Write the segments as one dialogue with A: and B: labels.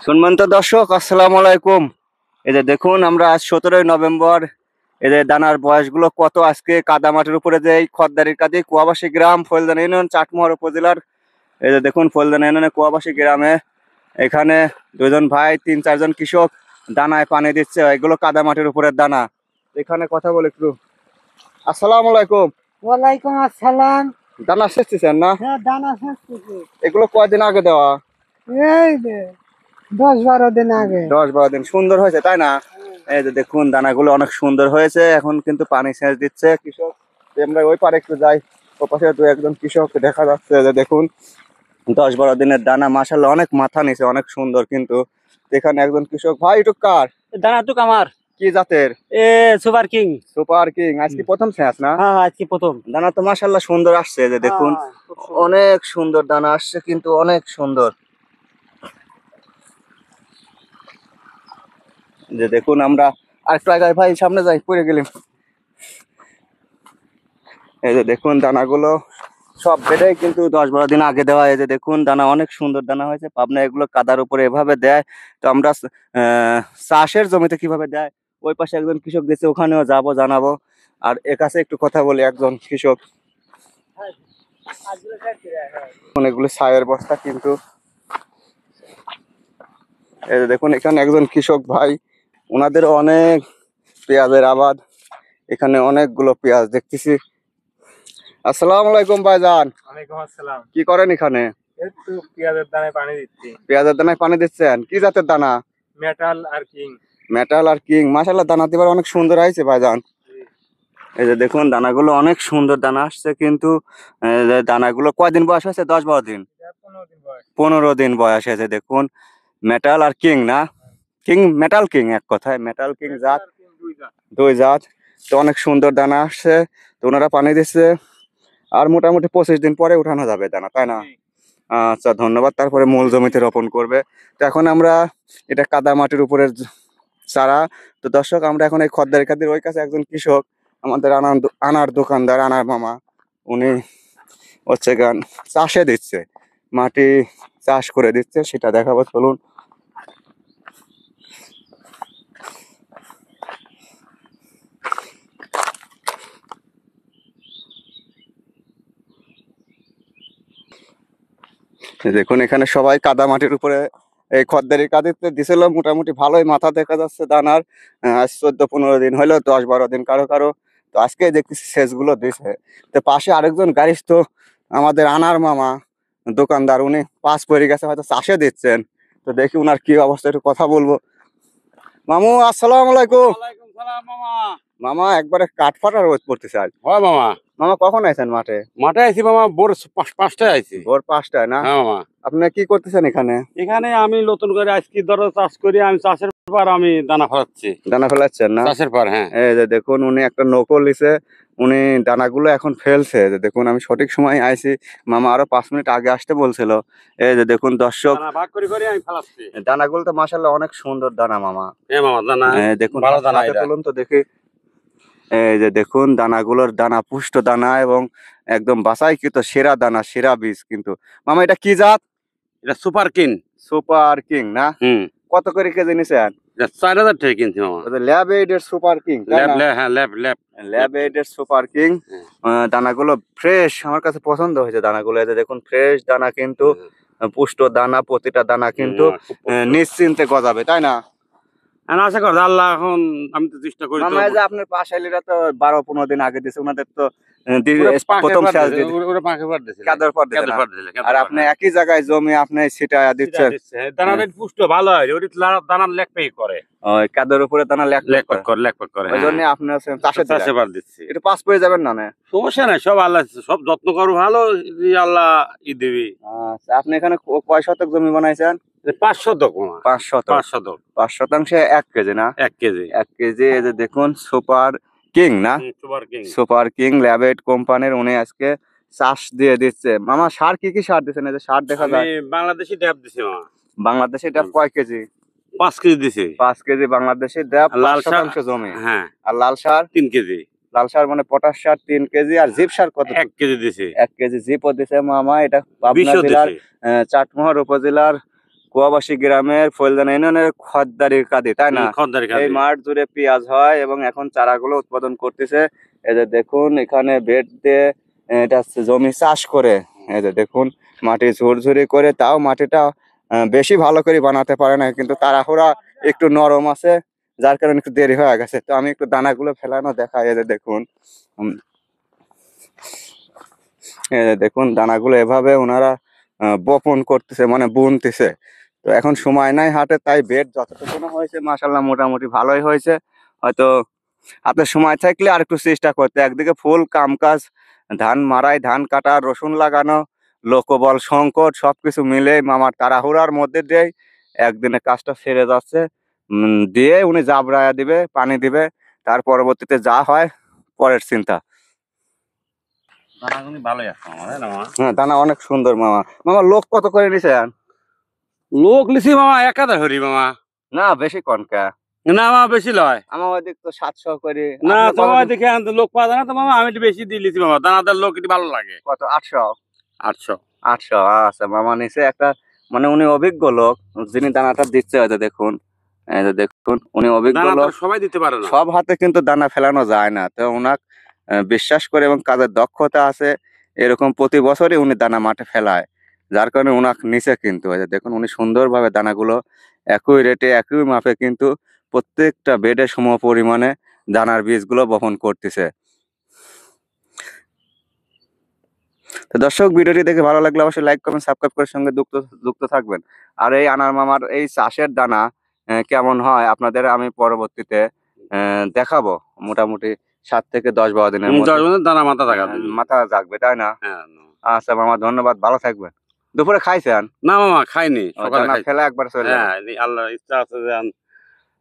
A: শুনবেন তো দর্শক, আসসালামু আলাইকুম। এই যে দেখুন, আমরা আজ 17ই নভেম্বর। এই যে দানার বয়সগুলো কত, আজকে কাদা মাটির উপরে যে এই খদ্দারির কাজে কুয়াবাসী গ্রাম, ফৈলদান ইউনিয়ন, চাটমোহর উপজেলার। এই যে দেখুন, ফৈলদান ইউনিয়নের কুয়াবাসী গ্রামে এখানে দুজন ভাই, 3-4 জন কৃষক দানায় পানি দিচ্ছে। এগুলো কাদা মাটির উপরের দানা। এখানে কথা বলে একটু। আসসালামু আলাইকুম।
B: ওয়ালাইকুম আসসালাম।
A: দানা সেচতেছেন না?
B: হ্যাঁ, দানা শেষ।
A: এগুলো কয়দিন আগে দেওয়া?
B: এই যে 10-12 দিন আগে।
A: 10-12 দিন। সুন্দর হয়েছে তাই না? এই যে দেখুন, দানাগুলো অনেক সুন্দর হয়েছে। এখন কিন্তু পানি সেচ দিচ্ছে কৃষক। আমরা ওই পারে একটু যাই, ওই পাশে 2-1 জন কৃষক দেখা যাচ্ছে। যে দেখুন, 10-12 দিনের দানা, মাশাআল্লাহ অনেক মাথা নিচে, অনেক সুন্দর। কিন্তু এখানে একজন কৃষক ভাই, একটু কার
B: দানা তো আমার
A: কি জাতের?
B: Super king.
A: Super king. আজকে প্রথম সেচ না?
B: হ্যাঁ, আজকে প্রথম।
A: দানা তো মাশাআল্লাহ সুন্দর আসছে। যে দেখুন, অনেক সুন্দর দানা আসছে, কিন্তু অনেক সুন্দর। যে দেখুন, আমরা আরেকটু আগে ভাই সামনে যাই, পড়ে গেলাম। এই যে দেখুন, দানাগুলো সব বেড়ে কিন্তু 10-12 দিন আগে দেওয়া। এই যে দেখুন, দানা অনেক সুন্দর দানা হয়েছে। পাবনা এগুলো কাদার উপরে এভাবে দেয়। তো আমরা চাষের জমিতে কিভাবে দেয়, ওই পাশে একজন কৃষক দিচ্ছে, ওখানেও যাবো, জানাবো। আর এর কাছে একটু কথা বলি, একজন কৃষক। এগুলো ছায়ের বস্তা কিন্তু। এই যে দেখুন, এখানে একজন কৃষক ভাই, ওনাদের অনেক পেঁয়াজের আবাদ। এখানে অনেকগুলো পেঁয়াজ দেখতেছি। আসসালামু আলাইকুম ভাইজান।
B: ওয়ালাইকুম আসসালাম।
A: কি করেন এখানে?
B: একটু পেঁয়াজের দানায় পানি দিচ্ছি।
A: পেঁয়াজের দানায় পানি দিচ্ছেন? কি জাতের দানা?
B: মেটাল আর কিং।
A: মেটাল আর কিং। মাশাআল্লাহ, দানা দিবার অনেক সুন্দর হয়েছে ভাইজান। এই যে দেখুন, দানাগুলো অনেক সুন্দর দানা আসছে। কিন্তু দানাগুলো কয়দিন বয়স হয়েছে? 10-12 দিন। 15 দিন বয়স হয়েছে। দেখুন, মেটাল আর কিং না? কিং, মেটাল কিং, এক কথায় মেটাল কিং জাত, দুই জাত। তো অনেক সুন্দর দানা আসছে। তো ওনারা পানি দিচ্ছে। আর মোটামুটি 25 দিন পরে উঠানো যাবে দানা, তাই না? আচ্ছা, ধন্যবাদ। তারপরে মূল জমিতে রোপণ করবে। তো এখন আমরা, এটা কাদা মাটির উপরের চারা। তো দর্শক, আমরা এখন এই খদ্দারের কাদের ওই কাছে একজন কৃষক, আমাদের আনার দোকানদার, আনার মামা, উনি হচ্ছে গান চাষে দিচ্ছে, মাটি চাষ করে দিচ্ছে, সেটা দেখাবো, চলুন। দেখুন, এখানে সবাই কাদা মাটির উপরে এই খদ্দারি কাদিতে দিছিল। মোটামুটি ভালোই মাথা দেখা যাচ্ছে দানার। আজ 14-15 দিন হলো, 10-12 দিন কারো কারো। তো আজকে দেখতেছি সেচগুলো দিছে। তো পাশে আরেকজন গাড়িস, তো আমাদের আনার মামা দোকানদার, উনি পাস পড়ে গেছে, হয়তো চাষে দিচ্ছেন। তো দেখি উনার কি অবস্থা, একটু কথা বলবো। মামু, আসসালামু আলাইকুম।
B: ওয়ালাইকুম সালাম মামা।
A: মামা, একবারে কাঠ ফাটা রোদ পড়তেছে আজ।
B: হয় মামা।
A: মামা, কখন আইছেন মাঠে?
B: মাঠে আইছি মামা, ভোর 5টায় আইছি।
A: ভোর 5টায় না?
B: হ্যাঁ মামা।
A: আপনি কি করতেছেন এখানে?
B: এখানে আমি নতুন করে আজকে ধরো চাষ করি, আমি চাষের পর আমি দানা ফলাচ্ছি।
A: দানা ফেলাচ্ছেন না?
B: চাষের পর, হ্যাঁ।
A: এই যে দেখুন, উনি একটা নকল নিছে, উনি দানাগুলো এখন ফেলছে। যে দেখুন, আমি সঠিক সময় আইছি। মামা আরো 5 মিনিট আগে আসতে বলছিল। এই যে দেখুন দর্শক,
B: দানা ভাগ করে করে আমি ফলাচ্ছি।
A: দানাগুলো তো মাশাআল্লাহ অনেক সুন্দর দানা মামা।
B: হ্যাঁ মামা, দানা
A: দেখুন,
B: ভালো দানা
A: হাতে
B: এটা।
A: তুলুন তো দেখি। এই যে দেখুন, দানাগুলোর দানা পুষ্ট দানা, এবং একদম বাছাইকৃত সেরা দানা, সেরা বীজ। কিন্তু মামা, এটা কি জাত?
B: এটা সুপার কিং।
A: সুপার কিং না? কত করে কেজি নিছেন?
B: 4000 টাকা কিনছি মামা।
A: ল্যাব এইডের সুপার কিং, তাই না?
B: হ্যাঁ, ল্যাব।
A: ল্যাব এইডের সুপার কিং। দানাগুলো ফ্রেশ, আমার কাছে পছন্দ হয়েছে দানাগুলো। এই যে দেখুন, ফ্রেশ দানা, কিন্তু পুষ্ট দানা, প্রতিটা দানা কিন্তু নিশ্চিন্তে গজাবে, তাই না?
B: আশা করি আল্লাহ, এখন আমি তো চেষ্টা করি।
A: মামা, এই যে আপনার পাশাইলিরা তো 12-15 দিন আগে দিছে, ওনাদের তো প্রথম সেচ দিছে, কাদের পর দিছে না? আর আপনি একই জায়গায় জমি আপনি ছিটায়া দিচ্ছেন।
B: দানাটা পুষ্ট ভালো হয়, ওই দানার লেক পেই করে,
A: ওই কাদের উপরে দানা লেক
B: করে।
A: ওই জন্য আপনি চাষে
B: বার দিচ্ছি।
A: এটা পাস পেয়ে যাবেন না? না,
B: সমস্যা নাই, সব আল্লাহ, সব যত্ন করো ভালো, আল্লাহ ই দেবী।
A: আচ্ছা, আপনি এখানে কয় শতক জমি বানাইছেন?
B: 5 শতক।
A: 5 শতক। 5 শতাংশে 1 কেজি না?
B: 1 কেজি।
A: 1 কেজি। এই যে দেখুন, সুপার কিং না? সুপার কিং ল্যাবেট কোম্পানির, উনি আজকে চাষ দিয়ে দিচ্ছে। মামা, সার কি কি সার দিচ্ছেন? এই যে সার দেখা যায়,
B: বাংলাদেশি ড্যাব দিছি মামা।
A: বাংলাদেশি ড্যাব কয় কেজি?
B: 5 কেজি দিছি।
A: 5 কেজি বাংলাদেশি ড্যাব, 5 শতাংশ জমি।
B: হ্যাঁ।
A: আর লাল সার
B: 3 কেজি।
A: লাল সার মানে পটাশ সার 3 কেজি। আর জিপ সার কত?
B: 1 কেজি দিছি।
A: 1 কেজি জিপও দিছে মামা। এটা পাবনা জেলার চাটমোহর উপজেলার কুয়াবাসী গ্রামের ফৈলদানা ইউনিয়নের খদ্দারির কাঁদি, তাই না?
B: খদ্দারি
A: এই মাঠ জুড়ে পেঁয়াজ হয় এবং এখন চারাগুলো উৎপাদন করতেছে। এই যে দেখুন এখানে বেড দিয়ে এটা জমি চাষ করে, এই যে দেখুন মাটি ঝুরঝুরি করে, তাও মাটিটা বেশি ভালো করে বানাতে পারে না, কিন্তু তাড়াহুড়া একটু নরম আছে, যার কারণে একটু দেরি হয়ে গেছে। তো আমি একটু দানাগুলো ফেলানো দেখাই। এই যে দেখুন এই যে দেখুন দানাগুলো এভাবে ওনারা বপন করতেছে, মানে বুনতেছে। তো এখন সময় নাই হাটে, তাই বেড যতটুকু হয়েছে মাশাল্লাহ মোটামুটি ভালোই হয়েছে। হয়তো আপনার সময় থাকলে আর একটু চেষ্টা করতে, একদিকে ফুল কামকাজ, ধান মারাই, ধান কাটা, রসুন লাগানো, লোকবল সংকট সবকিছু মিলে মামার তাড়াহুড়ার মধ্যে দিয়েই একদিনে কাজটা সেরে যাচ্ছে। দিয়ে উনি জাবরায়া দিবে, পানি দিবে, তার পরবর্তীতে যা হয় পরের চিন্তা।
B: ভালোই আছে মামা, তাই না মামা?
A: হ্যাঁ, দানা অনেক সুন্দর মামা। মামা লোক কত করে নিছেন?
B: লোক লিছি মামা 1000 হরি মামা।
A: না বেশি কনকা,
B: না মামা বেশি লয়।
A: আমার ওদিক তো 700 করে।
B: না
A: আপনি
B: তোমার
A: কতদিন-
B: দেখে আনতে লোক পাওয়া যায় না তো মামা, আমি একটু বেশি দিয়ে লিছি মামা, দানাদার লোক একটু ভালো লাগে।
A: কত 800?
B: 800।
A: 800, আচ্ছা মামা নিচে একটা, মানে উনি অভিজ্ঞ লোক যিনি দানাটা দিচ্ছে। হয়তো দেখুন, এই যে দেখুন উনি অভিজ্ঞ
B: দানা তো
A: লোক,
B: সবাই দিতে পারে না।
A: সব হাতে কিন্তু দানা ফেলানো যায় না। তো উনাক বিশ্বাস করে এবং কাজের দক্ষতা আছে, এরকম প্রতি বছরই উনি দানা মাঠে ফেলায়, যার কারণে উনাক নিচে কিন্তু। এই যে দেখুন উনি সুন্দরভাবে দানাগুলো একই রেটে একই মাপে কিন্তু প্রত্যেকটা বেডে সম পরিমাণে দানার বীজগুলো বপন করতেছে। তো দর্শক, ভিডিওটি দেখে ভালো লাগলে অবশ্যই লাইক কমেন্ট সাবস্ক্রাইব করে সঙ্গে যুক্ত থাকবেন। আর এই আনার মামার এই চাষের দানা কেমন হয় আপনাদের আমি পরবর্তীতে দেখাবো। মোটামুটি 7 থেকে 10-12 দিনের
B: 10
A: মধ্যে
B: জনের দানা মাথা থাকা।
A: মাথা জাগবে, তাই না?
B: হ্যাঁ।
A: আচ্ছা মামা, ধন্যবাদ, ভালো থাকবেন। দুপুরে খাইছেন?
B: না মামা খাইনি, সকালে
A: দানা
B: খাইছি।
A: ফেলে একবার চলে
B: হ্যাঁ, আল্লাহর ইচ্ছা আছে যে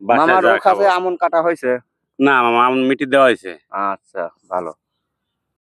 B: বাসায়
A: মামার
B: যা
A: ও
B: খাবো।
A: কাছে আমন কাটা হয়েছে?
B: না মামা, আমি মিটি দেওয়া হয়েছে।
A: আচ্ছা ভালো।